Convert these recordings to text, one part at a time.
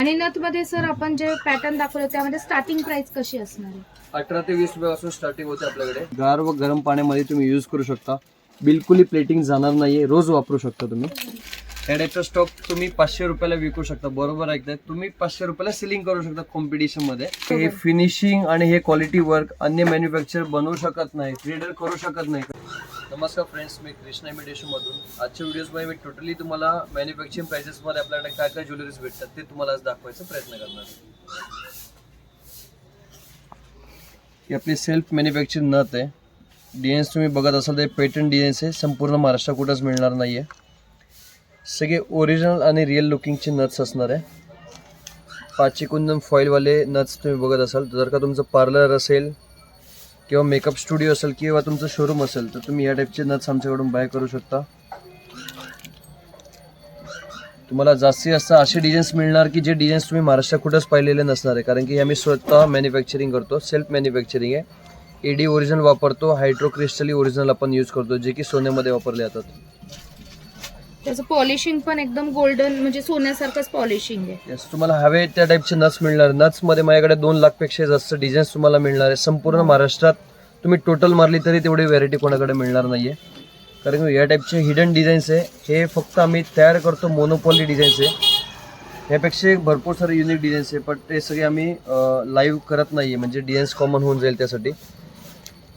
आणि नथमध्ये सर आपण जे पॅटर्न दाखवले त्यामध्ये स्टार्टिंग प्राइस कशी असणार आहे? 18 ते 20 रुपयापासून स्टार्टिंग होते आपल्याकडे. गार व गरम पाण्यामध्ये तुम्ही यूज करू शकता. बिलकुल प्लेटिंग जाणार नाहीये, रोज वापरू शकता तुम्ही. या टाईपचा स्टॉक तुम्ही 500 रुपयाला विकू शकता. बरोबर ऐकताय तुम्ही, 500 रुपयाला सेलिंग करू शकता कॉम्पिटिशन मध्ये. हे फिनिशिंग आणि हे क्वालिटी वर्क अन्य मॅन्युफॅक्चर बनवू शकत नाही, ट्रेडर करू शकत नाही. नमस्कार फ्रेंड्स, मी कृष्णा इमिटेशन मधून. आजच्या व्हिडिओमध्ये मी टोटली तुम्हाला मॅन्युफॅक्चरिंग प्राइसेस मध्ये आपल्याकडे काय काय ज्वेलरीज भेटतात ते तुम्हाला आज दाखवायचा प्रयत्न करणार. ही आपली सेल्फ मॅन्युफॅक्चरिंग नथ आहे. डिझाईन्स तुम्ही बघत असाल तर पेटंट डिझाईन्स आहे. संपूर्ण महाराष्ट्र कुठंच मिळणार नाहीये. सगळे ओरिजिनल आणि रिअल लुकिंगचे नट्स असणार आहे. पाचीकुंदन फॉईलवाले नट्स तुम्ही बघत असाल. जर का तुमचं पार्लर असेल किंवा मेकअप स्टुडिओ असेल किंवा तुमचं शोरूम असेल तर तुम्ही या टाईपचे नट्स आमच्याकडून बाय करू शकता. तुम्हाला जास्तीत जास्त असे डिझाईन्स मिळणार की जे डिझाईन्स तुम्ही महाराष्ट्रात कुठंच पाहिलेले नसणार आहे. कारण की आम्ही स्वतः मॅन्युफॅक्चरिंग करतो, सेल्फ मॅन्युफॅक्चरिंग आहे. एडी ओरिजिनल वापरतो, हायड्रो क्रिस्टली ओरिजिनल आपण यूज करतो, जे की सोन्यामध्ये वापरले जातात. त्याचं पॉलिशिंग पण एकदम गोल्डन म्हणजे सोन्यासारखंच पॉलिशिंग आहे. येस, तुम्हाला हवे त्या टाईपचे नट्स मिळणार. नट्स मध्ये माझ्याकडे 2 लाखपेक्षा जास्त डिझाईन्स तुम्हाला मिळणार आहे. संपूर्ण महाराष्ट्रात तुम्ही टोटल मारली तरी तेवढी व्हरायटी कोणाकडे मिळणार नाहीये. कारण या टाईपचे हिडन डिझाईन्स आहे. हे फक्त आम्ही तयार करतो, मोनोपॉली डिझाईन्स आहे. ह्यापेक्षा भरपूर सारे युनिक डिझाईन्स आहे, पण ते सगळे आम्ही लाईव्ह करत नाहीये, म्हणजे डिझाईन्स कॉमन होऊन जाईल त्यासाठी.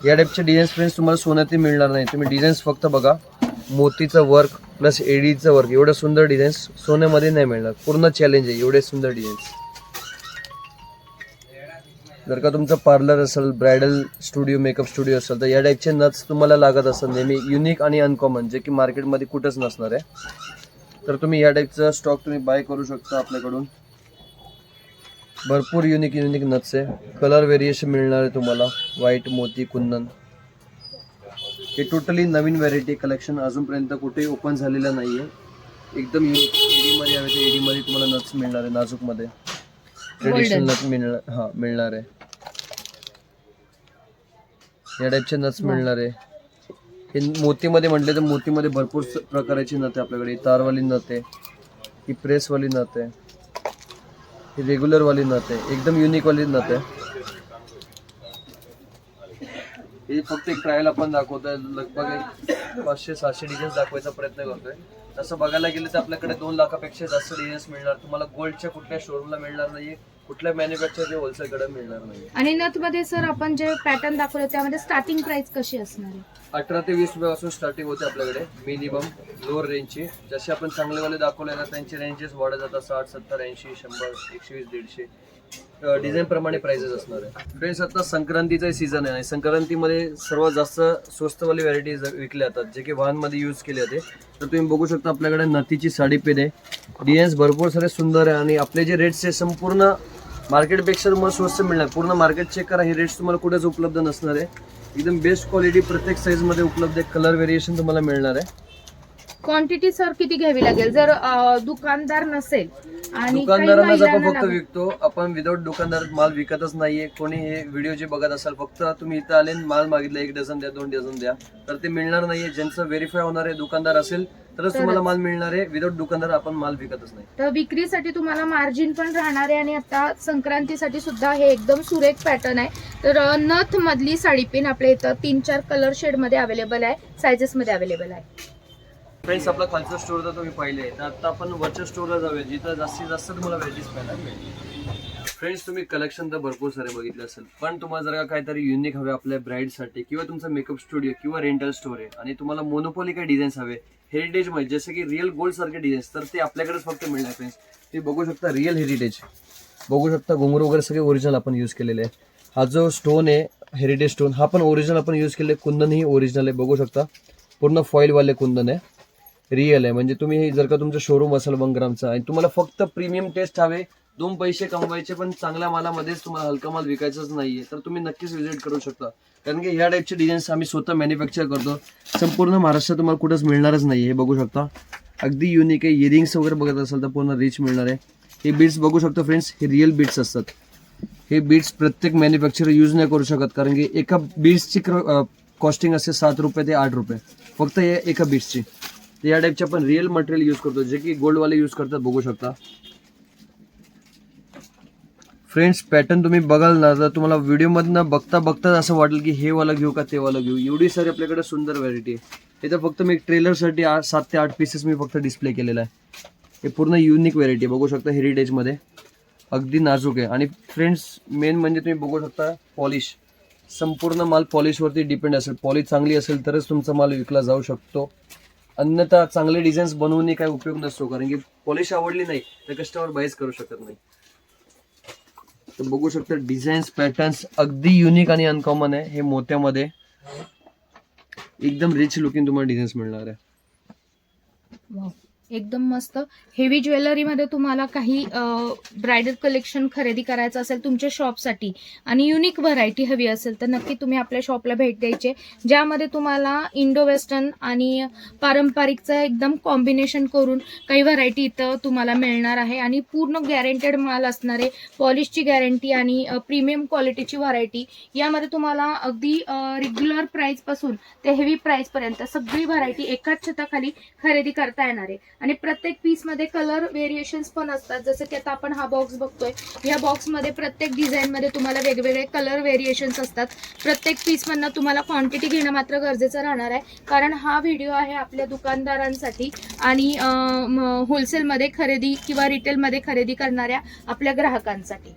या टाईपचे डिझाईन्स फ्रेंड्स तुम्हाला सोन्यात मिळणार नाही. तुम्ही डिझाईन्स फक्त बघा, मोतीचं वर्क प्लस एडीचं वर्क, एवढं सुंदर डिझाईन्स सोन्यामध्ये नाही मिळणार. पूर्ण चॅलेंज आहे एवढे सुंदर डिझाईन्स. जर का तुमचं पार्लर असेल, ब्रायडल स्टुडिओ, मेकअप स्टुडिओ असेल तर या टाईपचे नट्स तुम्हाला लागत असेल नेहमी, युनिक आणि अनकॉमन, जे की मार्केटमध्ये कुठंच नसणार आहे. तर तुम्ही या टाईपचा स्टॉक तुम्ही बाय करू शकता आपल्याकडून. भरपूर युनिक नट्स आहे. कलर व्हेरिएशन मिळणार आहे तुम्हाला, व्हाईट, मोती, कुंदन. हे टोटली नवीन व्हरायटी कलेक्शन, अजूनपर्यंत कुठेही ओपन झालेलं नाही आहे. एकदम युनिक. एडीमध्ये हवे तर एडीमध्ये तुम्हाला नट्स मिळणार आहे, नाजूकमध्ये ट्रेडिशनल नट मिळणार आहे. या टाईपचे नट्स मिळणार आहे. हे मोतीमध्ये म्हटले तर मोतीमध्ये भरपूर प्रकारची नथ आहे आपल्याकडे. तारवाली नथ आहे, ही प्रेसवाली नथ आहे, ही रेग्युलरवाली नथ आहे, एकदम युनिकवाली नथ आहे. हे फक्त एक ट्रायल आपण दाखवतोय. लगभग 500-700 डिझाईन्स दाखवायचा प्रयत्न करतोय. तसं बघायला गेलं तर आपल्याकडे 2 लाखापेक्षा जास्त डिझाईन्स मिळणार. तुम्हाला गोल्डच्या कुठल्या शोरूमला मिळणार नाहीये, कुठल्या मॅन्युफॅक्चर होलसेलकडे मिळणार नाही. आणि नथमध्ये सर आपण जे पॅटर्न दाखवले त्यामध्ये स्टार्टिंग प्राइस कशी असणार आहे? 18 ते 20 रुपयापासून स्टार्टिंग होते आपल्याकडे. मिनिमम लोअर रेंजची. जसे आपण चांगलेवाले दाखवले ना त्यांचे रेंजेस वाढत जातात. 60, 70, 80, 100, 120, 150 डिझाईन प्रमाणे प्राइसेस असणार आहे. फ्रेंड्स, आता संक्रांतीचा सीझन आहे आणि संक्रांतीमध्ये सर्वात जास्त स्वस्तवाली व्हरायटीज विकल्या जातात, जे की वाहनमध्ये यूज केले जाते. तर तुम्ही बघू शकता आपल्याकडे नथीची साडी पेन आहे. डिझाईन्स भरपूर सारे सुंदर आहे आणि आपले जे रेट्स आहे संपूर्ण मार्केटपेक्षा तुम्हाला स्वस्त मिळणार. पूर्ण मार्केट चेक करा, हे रेट्स तुम्हाला कुठेच उपलब्ध नसणार आहे. एकदम बेस्ट क्वालिटी प्रत्येक साईजमध्ये उपलब्ध आहे. कलर व्हेरिएशन तुम्हाला मिळणार आहे. क्वांटिटी सर किती घ्यावी लागेल जर दुकानदार नसेल? आणि दुकानदारांनाच आपण फक्त विकतो. आपण विदाऊट दुकानदार माल विकतच नाहीये. कोणी हे व्हिडिओ जे बघत असाल, फक्त तुम्ही इथं आले माल मागितला 1 डझन द्या, 2 डझन द्या, तर ते मिळणार नाहीये. ज्यांचं व्हेरीफाय होणार आहे दुकानदार असेल तरच तुम्हाला माल मिळणार आहे. विदाऊट दुकानदार आपण माल विकतच नाही. तर विक्रीसाठी तुम्हाला मार्जिन पण राहणार आहे. आणि आता संक्रांतीसाठी सुद्धा हे एकदम सुरेख पॅटर्न आहे. तर नथ मधली साडी पेन आपल्या इथं 3-4 कलर शेड मध्ये अवेलेबल आहे, सायझेस मध्ये अवेलेबल आहे. फ्रेंड्स, आपला खालचा स्टोर तर तुम्ही पाहिले, तर आता आपण वरच्या स्टोरला जाऊया, जिथं जास्तीत जास्त तुम्हाला व्हरायटीज पाहायला मिळेल. फ्रेंड्स, तुम्ही कलेक्शन तर भरपूर सारे बघितले असेल, पण तुम्हाला जर का काहीतरी युनिक हवे आपल्या ब्राईडसाठी किंवा तुमचा मेकअप स्टुडिओ किंवा रेंटल स्टोर आहे आणि तुम्हाला मोनोपोली काही डिझाईन्स हवे हेरिटेजमध्ये, जसे की रिअल गोल्ड सारखे डिझाईन्स, तर ते आपल्याकडेच फक्त मिळणार. फ्रेंड्स, तुम्ही बघू शकता रिअल हेरिटेज, बघू शकता घुंगरू वगैरे सगळे ओरिजिनल आपण यूज केलेले आहे. हा जो स्टोन आहे हेरिटेज स्टोन, हा पण ओरिजिनल आपण यूज केले. कुंदन ही ओरिजिनल आहे, बघू शकता पूर्ण फॉईलवाले कुंदन आहे, रिअल आहे. म्हणजे तुम्ही जर का तुमचं शोरूम असेल 1 ग्रामचा आणि तुम्हाला फक्त प्रीमियम टेस्ट हवे, 2 पैसे कमवायचे पण चांगल्या मालामध्येच, तुम्हाला हलका माल विकायचाच नाहीये, तर तुम्ही नक्कीच व्हिजिट करू शकता. कारण की ह्या टाईपचे डिझाईन्स आम्ही स्वतः मॅन्युफॅक्चर करतो. संपूर्ण महाराष्ट्रात तुम्हाला कुठंच मिळणारच नाही. हे बघू शकता अगदी युनिक आहे. इयरिंग्स वगैरे बघत असाल तर पूर्ण रिच मिळणार आहे. हे बीड्स बघू शकता फ्रेंड्स, हे रिअल बीड्स असतात. हे बीड्स प्रत्येक मॅन्युफॅक्चरर यूज नाही करू शकत, कारण की एका बीड्सची कॉस्टिंग असते 7 रुपये ते 8 रुपये फक्त एका बीड्सची. या टाईपचे आपण रिअल मटेरियल यूज करतो, जे की गोल्डवाले यूज करतात. बघू शकता फ्रेंड्स पॅटर्न तुम्ही बघाल ना तर तुम्हाला व्हिडिओमधनं बघता बघता असं वाटेल की हे वाला घेऊ का ते वाला घेऊ. एवढी सारी आपल्याकडे सुंदर व्हरायटी आहे. इथं फक्त मी ट्रेलरसाठी 7 ते 8 पीसेस मी फक्त डिस्प्ले केलेला आहे. हे पूर्ण युनिक व्हरायटी बघू शकता, हेरिटेजमध्ये अगदी नाजूक आहे. आणि फ्रेंड्स मेन म्हणजे तुम्ही बघू शकता पॉलिश, संपूर्ण माल पॉलिशवरती डिपेंड असेल. पॉलिश चांगली असेल तरच तुमचा माल विकला जाऊ शकतो, अन्यथा चांगले डिझाईन्स बनवून काही उपयोग नसतो. कारण की पॉलिश आवडली नाही तर कस्टमर बायच करू शकत नाही. तर बघू शकता डिझाईन्स पॅटर्न्स अगदी युनिक आणि अनकॉमन आहे. हे मोत्यामध्ये एकदम रिच लुकिंग तुम्हाला डिझाईन्स मिळणार आहे. वाव, एकदम मस्त. हेवी ज्वेलरीमध्ये तुम्हाला काही ब्रायडल कलेक्शन खरेदी करायचं असेल तुमच्या शॉपसाठी आणि युनिक व्हरायटी हवी असेल तर नक्की तुम्ही आपल्या शॉपला भेट द्यायचे, ज्यामध्ये तुम्हाला इंडो वेस्टर्न आणि पारंपरिकचं एकदम कॉम्बिनेशन करून काही व्हरायटी इथं तुम्हाला मिळणार आहे. आणि पूर्ण गॅरंटेड माल असणारे, पॉलिशची गॅरंटी आणि प्रीमियम क्वालिटीची व्हरायटी. यामध्ये तुम्हाला अगदी रेग्युलर प्राईसपासून ते हेवी प्राईसपर्यंत सगळी व्हरायटी एकाच छताखाली खरेदी करता येणार आहे. आणि प्रत्येक पीसमध्ये कलर व्हेरिएशन्स पण असतात. जसं की आता आपण हा बॉक्स बघतोय, या बॉक्समध्ये प्रत्येक डिझाईनमध्ये तुम्हाला वेगवेगळे कलर व्हेरिएशन्स असतात. प्रत्येक पीसमधनं तुम्हाला क्वांटिटी घेणं मात्र गरजेचं राहणार आहे, कारण हा व्हिडिओ आहे आपल्या दुकानदारांसाठी आणि होलसेलमध्ये खरेदी किंवा रिटेलमध्ये खरेदी करणाऱ्या आपल्या ग्राहकांसाठी.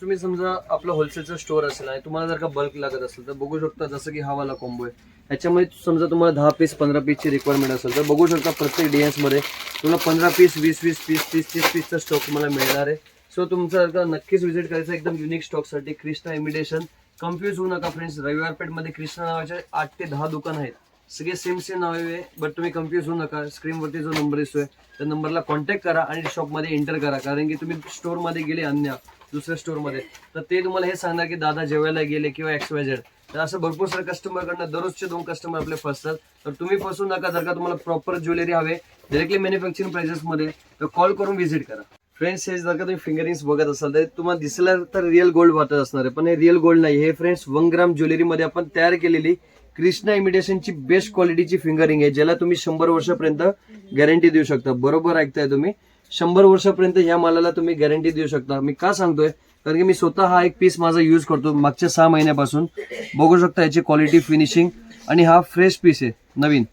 तुम्ही समजा आपलं होलसेलचं स्टोअर असेल आणि तुम्हाला जर का बल्क लागत असेल तर बघू शकता, जसं की हा वाला कॉम्बो आहे, ह्याच्यामध्ये समजा तुम्हाला 10 पीस 15 पीसची रिक्वायरमेंट असेल तर बघू शकता प्रत्येक डिझाईन्समध्ये तुम्हाला 15 पीस 20 पीस 30 पीसचा स्टॉक तुम्हाला मिळणार आहे. सो तुमचं जर का नक्कीच व्हिजिट करायचं एकदम युनिक स्टॉकसाठी कृष्णा इमिटेशन. कन्फ्यूज होऊ नका फ्रेंड्स, रविवार पेठमध्ये कृष्णा नावाचे 8 ते 10 दुकान आहेत. सगळे सेम नाव आहे, बट तुम्ही कन्फ्यूज होऊ नका. स्क्रीनवरती जो नंबर दिसतोय त्या नंबरला कॉन्टॅक्ट करा आणि शॉपमध्ये एंटर करा. कारण की तुम्ही स्टोअरमध्ये गेले अन्य दुसऱ्या स्टोअरमध्ये तर ते तुम्हाला हे सांगणार की दादा जेवायला गेले किंवा XYZ. तर असं भरपूर सारे कस्टमरकडनं दररोजचे 2 कस्टमर आपले फसतात. तर तुम्ही फसू नका. जर का तुम्हाला प्रॉपर ज्वेलरी हवे डायरेक्टली मॅन्युफॅक्चरिंग प्राइसेसमध्ये तर कॉल करून व्हिजिट करा. फ्रेंड्स हे जर का तुम्ही फिंगरिंग्स बघत असाल तर तुम्हाला दिसला तर रिअल गोल्ड वाटत असणार आहे, पण हे रिअल गोल्ड नाही. हे फ्रेंड्स 1 ग्राम ज्वेलरीमध्ये आपण तयार केलेली कृष्णा इमिटेशनची बेस्ट क्वालिटीची फिंगरिंग आहे, ज्याला तुम्ही 100 वर्षापर्यंत गॅरंटी देऊ शकता. बरोबर ऐकताय तुम्ही, 100 वर्षापर्यंत ह्या मालाला तुम्ही गॅरंटी देऊ शकता. मी का सांगतोय, कारण की मी स्वतः हा एक पीस माझा यूज करतो मागच्या 6 महिन्यापासून. बघू शकता याची क्वालिटी, फिनिशिंग, आणि हा फ्रेश पीस आहे नवीन.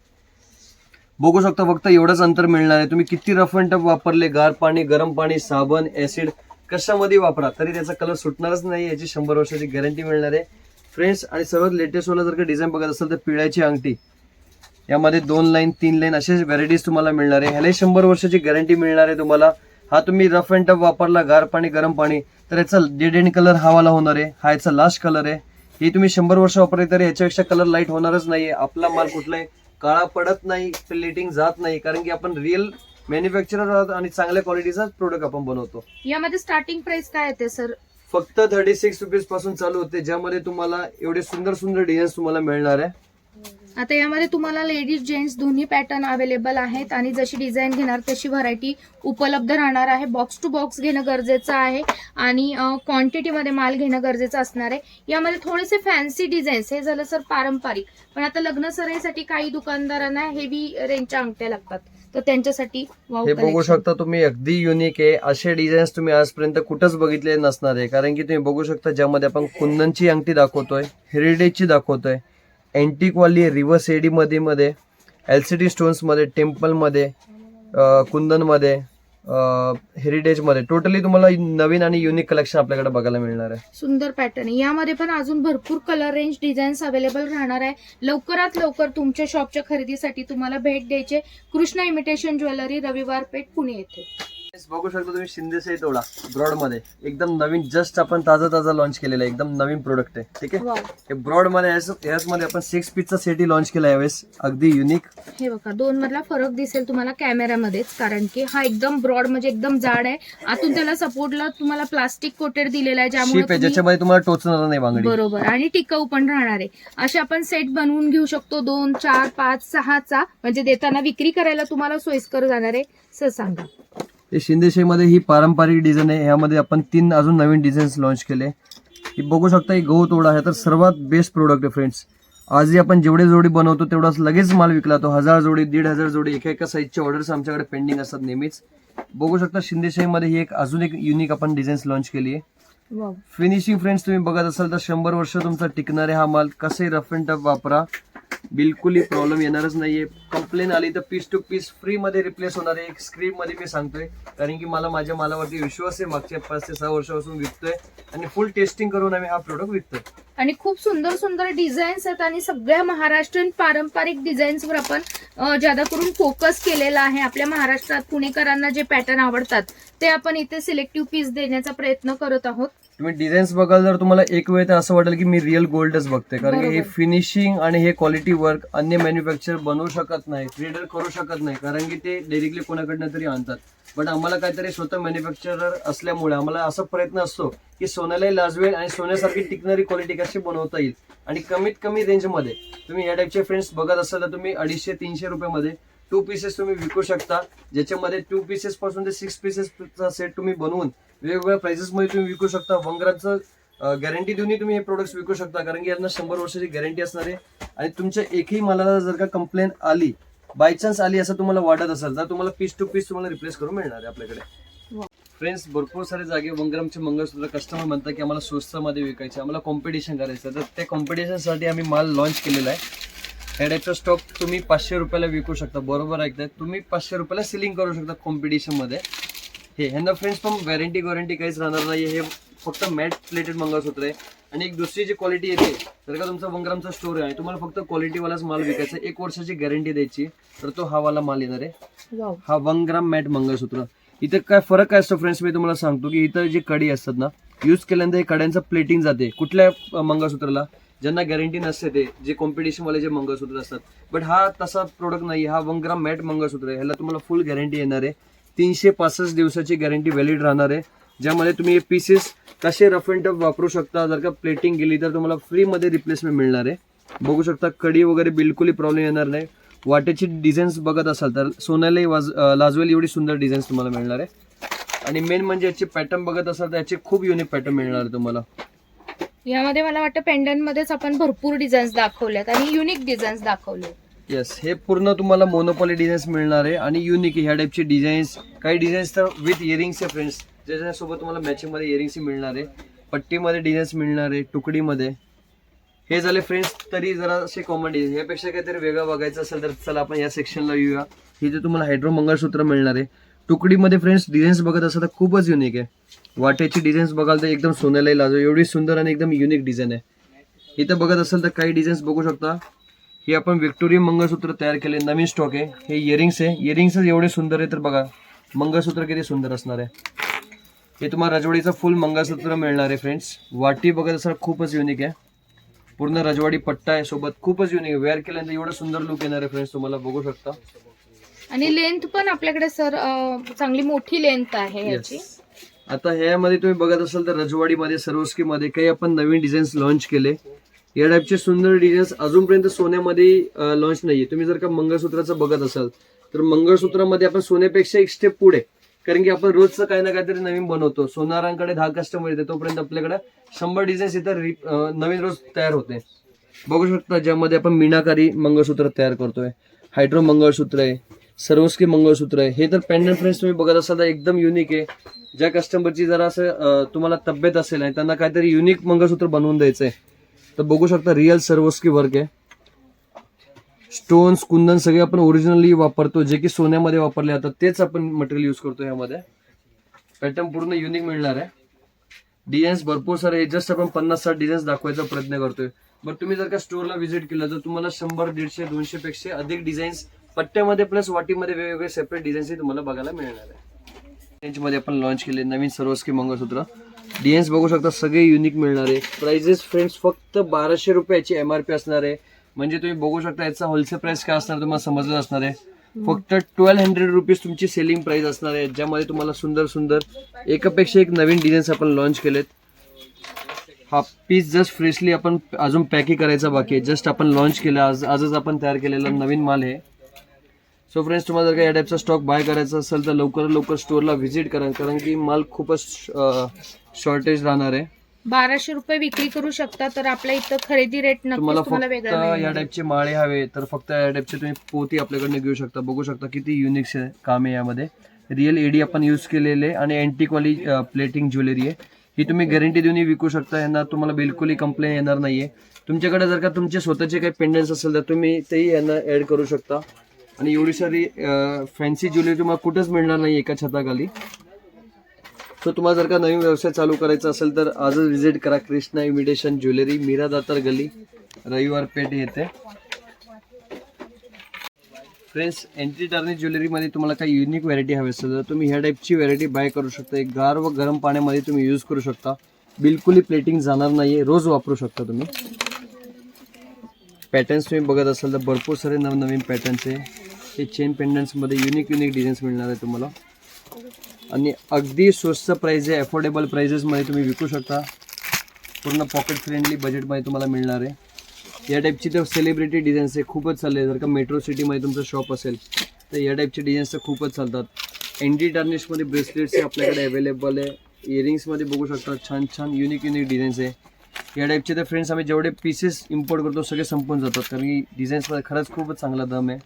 बघू शकता फक्त एवढंच अंतर मिळणार आहे. तुम्ही किती रफ अँड टफ वापरले, गार पाणी, गरम पाणी, साबण, ऍसिड कशामध्ये वापरा तरी त्याचा कलर सुटणारच नाही. याची 100 वर्षाची गॅरंटी मिळणार आहे फ्रेंड्स. आणि सर्वात लेटेस्ट वाला जर का डिझाईन बघत असाल तर पिळ्याची अंगठी, यामध्ये 2 लाईन 3 लाईन असे व्हरायटीज तुम्हाला मिळणार आहे. ह्याला 100 वर्षाची गॅरंटी मिळणार आहे तुम्हाला. हा तुम्ही रफ अँड टफ वापरला, गार पाणी, गरम पाणी, तर याचा डेड एंड कलर हा वाला होणार आहे. हा याचा लास्ट कलर आहे. हे तुम्ही 100 वर्ष वापरले तरी याच्यापेक्षा कलर लाईट होणारच नाहीये. आपला माल कुठलाही काळा पडत नाही, प्लेटिंग जात नाही, कारण की आपण रिअल मॅन्युफॅक्चरर आहोत आणि चांगल्या क्वालिटीचा प्रोडक्ट आपण बनवतो. यामध्ये स्टार्टिंग प्राइस काय येते सर? फक्त 36 रुपीज पासून चालू होते, ज्यामध्ये तुम्हाला एवढे सुंदर सुंदर डिझाईन्स तुम्हाला मिळणार आहे. आता यामध्ये तुम्हाला लेडीज जेंट्स दोन्ही पॅटर्न अवेलेबल आहेत आणि जशी डिझाईन घेणार तशी व्हरायटी उपलब्ध राहणार आहे. बॉक्स टू बॉक्स घेणं गरजेचं आहे आणि क्वांटिटीमध्ये माल घेणं गरजेचं असणार आहे. यामध्ये थोडेसे फॅन्सी डिझाईन्स, हे झालं सर पारंपरिक, पण आता लग्न सराईसाठी काही दुकानदारांना हेवी रेंजच्या अंगठ्या लागतात, तर त्यांच्यासाठी हे बघू शकता तुम्ही, अगदी युनिक आहे. असे डिझाईन्स तुम्ही आजपर्यंत कुठंच बघितले नसणार आहे. कारण की तुम्ही बघू शकता ज्यामध्ये आपण कुंदनची अंगठी दाखवतोय, हेरिटेजची दाखवतोय, अँटिक वाली, रिव्हर्स एडी मध्ये, LCD स्टोन्स मध्ये, टेम्पल मध्ये, कुंदन मध्ये, हेरिटेज मध्ये, टोटली तुम्हाला नवीन आणि युनिक कलेक्शन आपल्याकडे बघायला मिळणार आहे. सुंदर पॅटर्न. यामध्ये पण अजून भरपूर कलर रेंज डिझाईन्स अवेलेबल राहणार आहे. लवकरात लवकर तुमच्या शॉपच्या खरेदीसाठी तुम्हाला भेट द्यायचे कृष्णा इमिटेशन ज्वेलरी, रविवार पेठ, पुणे येथे. बघू शकता तुम्ही शिंदेशाही तोडा ब्रॉड मध्ये एकदम नवीन, जस्ट आपण ताजा लॉन्च केलेला आहे. एकदम नवीन प्रोडक्ट आहे, ठीक आहे. हे ब्रॉड मध्ये यामध्ये आपण 6 पीसचा सेटही लॉन्च केला यावेळेस, अगदी युनिक. हे बघा, 2 मधला फरक दिसेल तुम्हाला कॅमेरामध्येच, कारण की हा एकदम ब्रॉड म्हणजे एकदम जाड आहे. आतून त्याला सपोर्टला तुम्हाला प्लास्टिक कोटेड दिलेला आहे, ज्याच्यामध्ये तुम्हाला टोचणार नाही बांगडी. बरोबर, आणि टिकाऊ पण राहणार आहे. असे आपण सेट बनवून घेऊ शकतो 2, 4, 5, 6चा, म्हणजे देताना विक्री करायला तुम्हाला सोयीस्कर जाणार आहे. सर सांगा. हे शिंदेशाहीमध्ये ही पारंपरिक डिझाईन आहे. ह्यामध्ये आपण 3 अजून नवीन डिझाईन्स लॉन्च केले. ही बघू शकता, ही गहू तोडा आहे तर सर्वात बेस्ट प्रोडक्ट आहे फ्रेंड्स. आजही आपण जेवढे जोडी बनवतो तेवढाच लगेच माल विकला तो. 1000 जोडी, 1500 जोडी, एका साईजच्या ऑर्डर्स आमच्याकडे पेंडिंग असतात नेहमीच. बघू शकता शिंदेशाहीमध्ये ही अजून एक युनिक आपण डिझाईन्स लॉन्च केली आहे. वाव. फिनिशिंग फ्रेंड्स तुम्ही बघत असाल तर 100 वर्ष तुमचा टिकणारे हा माल. कसंही रफ अँड टफ वापरा, बिलकुलही प्रॉब्लेम येणारच नाहीये. कंप्लेन आली तर पीस टू पीस फ्री मध्ये रिप्लेस होणार आहे. एक स्क्रीन मध्ये मी सांगतोय, कारण की मला माझ्या मालावरती विश्वास आहे. मागच्या 5 ते 6 वर्षापासून विकतोय आणि फुल टेस्टिंग करून आम्ही हा प्रोडक्ट विकतोय. आणि खूप सुंदर सुंदर डिझाईन्स आहेत आणि सगळ्या महाराष्ट्रीयन पारंपरिक डिझाईन्स वर आपण ज्यादा करून फोकस केलेला आहे. आपल्या महाराष्ट्रात पुणेकरांना जे पॅटर्न आवडतात ते आपण इथे सिलेक्टिव्ह पीस देण्याचा प्रयत्न करत आहोत. तुम्ही डिझाईन्स बघाल तर तुम्हाला एक वेळ तर असं वाटेल की मी रिअल गोल्डच बघते, कारण की हे बरोबर. फिनिशिंग आणि हे क्वालिटी वर्क अन्य मॅन्युफॅक्चर बनवू शकत नाही, ट्रेडर करू शकत नाही, कारण की ते डायरेक्टली कोणाकडनं तरी आणतात. बट आम्हाला काहीतरी स्वतः मॅन्युफॅक्चरर असल्यामुळे आम्हाला असा प्रयत्न असतो की सोन्यालाही लाजवेल आणि सोन्यासारखी टिकणारी क्वालिटी कशी बनवता येईल आणि कमीत कमी रेंजमध्ये. तुम्ही या टाईपचे फ्रेंड्स बघत असाल तर तुम्ही 250-300 रुपयामध्ये 2 पीसेस तुम्ही विकू शकता, ज्याच्यामध्ये 2 पीसेस पासून ते 6 पीसेसचा सेट तुम्ही बनवून वेगवेगळ्या प्राइसेस मध्ये तुम्ही विकू शकता. वंगराचं गॅरंटी देऊनही तुम्ही हे प्रोडक्ट्स विकू शकता, कारण की यांना 100 वर्षाची गॅरंटी असणार आहे. आणि तुमच्या एकही मालाला जर का कंप्लेंट आली, बाय चान्स आली असं तुम्हाला वाटत असेल तर तुम्हाला पीस टू पीस तुम्हाला रिप्लेस करून मिळणार आहे आपल्याकडे. फ्रेंड्स, भरपूर सारे जागे वंगरामचे मंगळसूत्र कस्टमर म्हणतात की आम्हाला स्वस्तामध्ये विकायचे, आम्हाला कॉम्पिटिशन करायचं. तर त्या कॉम्पिटिशनसाठी आम्ही माल लॉन्च केलेला आहे. या टाईपचा स्टॉक तुम्ही 500 रुपयाला विकू शकता. बरोबर ऐकताय, तुम्ही 500 रुपयाला सेलिंग करू शकता कॉम्पिटिशन मध्ये. हे ह्यांना फ्रेंड्स पण वॉरंटी काहीच राहणार नाही. हे फक्त मॅट प्लेटेड मंगळसूत्र आहे. आणि एक दुसरी जी क्वालिटी येते, जर का तुमचा वंगरामचा स्टोर आहे, तुम्हाला फक्त क्वालिटीवालाच माल विकायचा, 1 वर्षाची गॅरंटी द्यायची, तर तो हा वाला माल येणार आहे. हा वंगराम मॅट मंगळसूत्र. इथं काय फरक काय असतो फ्रेंड्स, मी तुम्हाला सांगतो की इथं जे कडी असतात ना, यूज केल्यानंतर हे कड्यांचं प्लेटिंग जाते कुठल्या मंगळसूत्राला, ज्यांना गॅरंटी नसते ते जे कॉम्पिटिशन वाले जे मंगळसूत्र असतात. बट हा तसा प्रोडक्ट नाही. हा वंगराम मॅट मंगळसूत्र आहे. ह्याला तुम्हाला फुल गॅरंटी येणार आहे. 365 दिवसाची गॅरंटी व्हॅलिड राहणार आहे, ज्यामध्ये तुम्ही हे पीसेस कसे रफ अँड टफ वापरू शकता. जर का प्लेटिंग गेली तर तुम्हाला फ्री मध्ये रिप्लेसमेंट मिळणार आहे. बघू शकता, कडी वगैरे बिलकुलही प्रॉब्लेम येणार नाही. वाटेची डिझाईन्स बघत असाल तर सोन्यालाही लाजवेल एवढी सुंदर डिझाईन्स तुम्हाला मिळणार आहे. आणि मेन म्हणजे याचे पॅटर्न बघत असाल तर याचे खूप युनिक पॅटर्न मिळणार आहे तुम्हाला. यामध्ये मला वाटतं पेंडंट मध्येच आपण भरपूर डिझाईन्स दाखवल्यात आणि युनिक डिझाईन्स दाखवले. येस, हे पूर्ण तुम्हाला मोनोपॉली डिझाईन्स मिळणार आहे आणि युनिक ह्या टाईपचे डिझाईन्स. काही डिझाईन्स तर विथ इयरिंग्स आहे फ्रेंड्स, ज्याच्यासोबत तुम्हाला मॅचिंग मध्ये इयरिंग्स मिळणार आहे. पट्टीमध्ये डिझाईन्स मिळणार आहे, तुकडीमध्ये. हे झाले फ्रेंड्स तरी जरा असे कॉमन डिझाईन. यापेक्षा काहीतरी वेगळं बघायचं असेल तर चला आपण या सेक्शनला येऊया. इथे तुम्हाला हायड्रो मंगळसूत्र मिळणार आहे. तुकडीमध्ये फ्रेंड्स डिझाईन्स बघत असाल तर खूपच युनिक आहे. वाट्याची डिझाईन्स बघाल तर एकदम सोन्यालाही लाजो एवढी सुंदर आणि एकदम युनिक डिझाईन आहे. इथं बघत असाल तर काही डिझाईन्स बघू शकता. हे आपण व्हिक्टोरिया मंगळसूत्र तयार केले, नवीन स्टॉक आहे. हे इयरिंग्स आहे. इयरिंग्स एवढे सुंदर आहे तर बघा मंगळसूत्र किती सुंदर असणार आहे. हे तुम्हाला रजवाडीचं फुल मंगळसूत्र मिळणार आहे फ्रेंड्स. वाटी बघत असाल खूपच युनिक आहे. पूर्ण रजवाडी पट्टा आहे सोबत, खूपच युनिक आहे. वेअर केल्यानंतर एवढं सुंदर लुक येणार आहे फ्रेंड्स, तुम्हाला बघू शकता. आणि लेंथ पण आपल्याकडे सर चांगली मोठी लेंथ आहे याची. आता ह्यामध्ये तुम्ही बघत असाल तर रजवाडीमध्ये, सरोस्कीमध्ये काही आपण नवीन डिझाईन्स लॉन्च केले. या टाईपचे सुंदर डिझाईन्स अजूनपर्यंत सोन्यामध्ये लॉन्च नाहीये. तुम्ही जर का मंगळसूत्राचं बघत असाल तर मंगळसूत्रामध्ये आपण सोन्यापेक्षा एक स्टेप पुढे, कारण की आपण रोजचं काही ना काहीतरी नवीन बनवतो. सोनारांकडे 10 कस्टमर येते, तोपर्यंत आपल्याकडे 100 डिझाईन्स इथं नवीन रोज तयार होते. बघू शकता, ज्यामध्ये आपण मीनाकारी मंगळसूत्र तयार करतोय. हायड्रो मंगळसूत्र आहे, सरोस्की मंगळसूत्र आहे. हे तर पेंडंट फ्रेंड्स तुम्ही बघत असाल तर एकदम युनिक आहे. ज्या कस्टमरची जरा असं तुम्हाला तब्येत असेल आणि त्यांना काहीतरी युनिक मंगळसूत्र बनवून द्यायचंय तर बघू शकता, रिअल सरोस्की वर्क आहे. स्टोन्स, कुंदन सगळे आपण ओरिजिनली वापरतो, जे की सोन्यामध्ये वापरले जातात तेच आपण मटेरियल यूज करतो. यामध्ये पॅटर्न पूर्ण युनिक मिळणार आहे. डिझाईन्स भरपूर सारे, जस्ट आपण 50-60 डिझाईन्स दाखवायचा प्रयत्न करतोय. बट तुम्ही जर का स्टोअरला व्हिजिट केलं तर तुम्हाला 100, 150, 200 पेक्षा अधिक डिझाईन्स पट्ट्यामध्ये प्लस वाटीमध्ये वेगवेगळे सेपरेट डिझाईन्स तुम्हाला बघायला मिळणार आहे. रेंजमध्ये आपण लॉन्च केले नवीन सरोस्की मंगळसूत्र. डिझाईन्स बघू शकता सगळे युनिक मिळणार आहे. प्राइजेस फ्रेंड्स फक्त 1200 रुपयाची MRP असणार आहे. म्हणजे तुम्ही बघू शकता याचा होलसेल प्राइस काय असणार तुम्हाला समजलं असणार आहे. फक्त 1200 रुपीज तुमची सेलिंग प्राइस असणार आहे, ज्यामध्ये तुम्हाला सुंदर सुंदर एकापेक्षा एक नवीन डिझाईन्स आपण लॉन्च केलेत. हा पीस जस्ट फ्रेशली आपण अजून पॅकिंग करायचा बाकी आहे. जस्ट आपण लॉन्च केलं, आजच आपण तयार केलेला नवीन माल आहे. सो फ्रेंड्स, तुम्हाला जर का या टाईपचा स्टॉक बाय करायचा असेल तर लवकर स्टोअरला व्हिजिट करा, कारण की माल खूपच शॉर्टेज राहणार आहे. 1200 रुपये विक्री करू शकता, तर आपल्या इथं खरेदी रेट तुम्हाला नक्कीच तुम्हाला फक्त वेगळा या टाईपचे माळे हवे तर फक्त या टाईपचे तुम्ही पोती आपल्याकडनं घेऊ शकता. बघू शकता किती युनिक काम आहे यामध्ये. रिअल एडी आपण यूज केलेले आणि अँटिकवाली प्लेटिंग ज्वेलरी आहे. ही तुम्ही गॅरंटी देऊन विकू शकता, यांना तुम्हाला बिलकुलही कंप्लेंट येणार नाहीये. तुमच्याकडे जर का तुमचे स्वतःचे काही पेंडन्स असेल तर तुम्ही तेही यांना ऍड करू शकता. आणि एवढी सारी फॅन्सी ज्वेलरी तुम्हाला कुठंच मिळणार नाही एका छताखाली. सो तुम्हाला जर का नवीन व्यवसाय चालू करायचा असेल तर आजच व्हिजिट करा कृष्णा इमिटेशन ज्वेलरी, मीरा दातार गली, रविवार पेठ येथे. फ्रेंड्स, एंटी टार्निश ज्वेलरीमध्ये तुम्हाला काही युनिक व्हरायटी हवी असेल तर तुम्ही ह्या टाईपची व्हरायटी बाय करू शकता. एक गार व गरम पाण्यामध्ये तुम्ही यूज करू शकता, बिलकुलही प्लेटिंग जाणार नाहीये, रोज वापरू शकता तुम्ही. पॅटर्न्स तुम्ही बघत असाल तर भरपूर सारे नवनवीन पॅटर्न्स आहे. हे चेन पेंडन्ट्समध्ये युनिक डिझाईन्स मिळणार आहे तुम्हाला आणि अगदी स्वस्त प्राईज आहे, अफोर्डेबल प्राइजेसमध्ये तुम्ही विकू शकता. पूर्ण पॉकेट फ्रेंडली बजेटमध्ये तुम्हाला मिळणार आहे. या टाईपची तर सेलिब्रिटी डिझाईन्स आहे, खूपच चालले. जर का मेट्रो सिटीमध्ये तुमचं शॉप असेल तर या टाईपचे डिझाईन्स तर खूपच चालतात. एंटी टार्निशमध्ये ब्रेसलेट्स आपल्याकडे अवेलेबल आहे. इयरिंग्समध्ये बघू शकता छान छान युनिक डिझाईन्स आहे. या टाईपचे तर फ्रेंड्स आम्ही जेवढे पीसेस इम्पोर्ट करतो सगळे संपून जातात, कारण की डिझाईन्समध्ये खरंच खूपच चांगला दम आहे.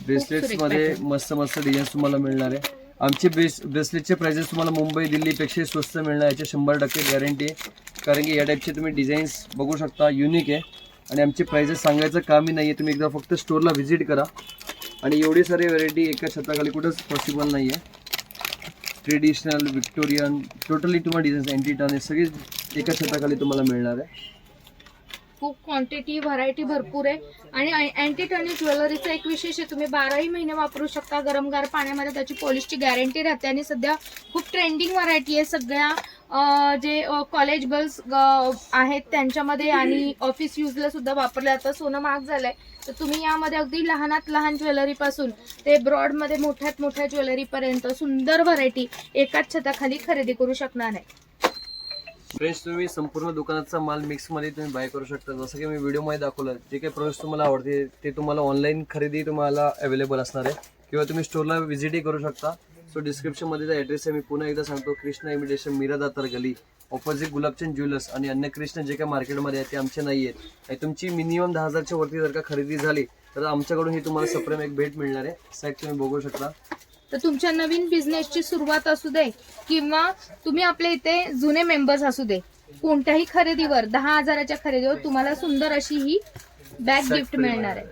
ब्रेसलेट्समध्ये मस्त मस्त डिझाईन्स तुम्हाला मिळणार आहे. आमचे ब्रेसलेटचे प्राइजेस तुम्हाला मुंबई दिल्लीपेक्षा स्वस्त मिळणार, याची 100% गॅरंटी आहे. कारण की या टाईपचे तुम्ही डिझाईन्स बघू शकता, युनिक आहे आणि आमचे प्राइजेस सांगायचं कामही नाही आहे. तुम्ही एकदा फक्त स्टोअरला व्हिजिट करा. आणि एवढी सारी व्हरायटी एका छताखाली कुठंच पॉसिबल नाही आहे. ट्रेडिशनल, विक्टोरियन, टोटली तुम्हाला डिझाईन्स एंटी टार्निश सगळी एका छताखाली तुम्हाला मिळणार आहे. खूप क्वांटिटी व्हरायटी भरपूर आहे. आणि अँटी टर्निश ज्वेलरीचं एक विशेष आहे, तुम्ही 12ही महिने वापरू शकता. गरमगार पाण्यामध्ये त्याची पॉलिशची गॅरंटी राहते. आणि सध्या खूप ट्रेंडिंग व्हरायटी आहे सगळ्या जे कॉलेज गर्ल्स आहेत त्यांच्यामध्ये आणि ऑफिस यूजला सुद्धा वापरलं जातं. सोनं महाग झालंय तर तुम्ही यामध्ये अगदी लहानात लहान ज्वेलरीपासून ते ब्रॉडमध्ये मोठ्यात मोठ्या ज्वेलरीपर्यंत सुंदर व्हरायटी एकाच छताखाली खरेदी करू शकणार आहे. फ्रेंड्स, तुम्ही संपूर्ण दुकानाचा माल मिक्समध्ये तुम्ही बाय करू शकता. जसं की मी व्हिडिओमध्ये दाखवलं, जे काही प्रोडक्ट्स तुम्हाला आवडते ते तुम्हाला ऑनलाईन खरेदी तुम्हाला अवेलेबल असणार आहे किंवा तुम्ही स्टोअरला व्हिजिटही करू शकता. सो डिस्क्रिप्शनमध्ये ॲड्रेस आहे, मी पुन्हा एकदा सांगतो. कृष्णा इमिटेशन, मीरा दातार गली, ऑपोजिट गुलाबचंद ज्वेलर्स. आणि अन्य कृष्ण जे काही मार्केटमध्ये आहे ते आमचे नाही आहेत. आणि तुमची मिनिमम 10,000च्या वरती जर का खरेदी झाली तर आमच्याकडून ही तुम्हाला सप्रेम एक भेट मिळणार आहे. साईट तुम्ही बघू शकता. तर तुमच्या नवीन बिझनेसची सुरुवात असू दे किंवा तुम्ही आपल्या इथे जुने मेंबर्स असू दे, कोणत्याही खरेदीवर 10,000च्या खरेदीवर तुम्हाला सुंदर अशी ही बॅग गिफ्ट मिळणार आहे.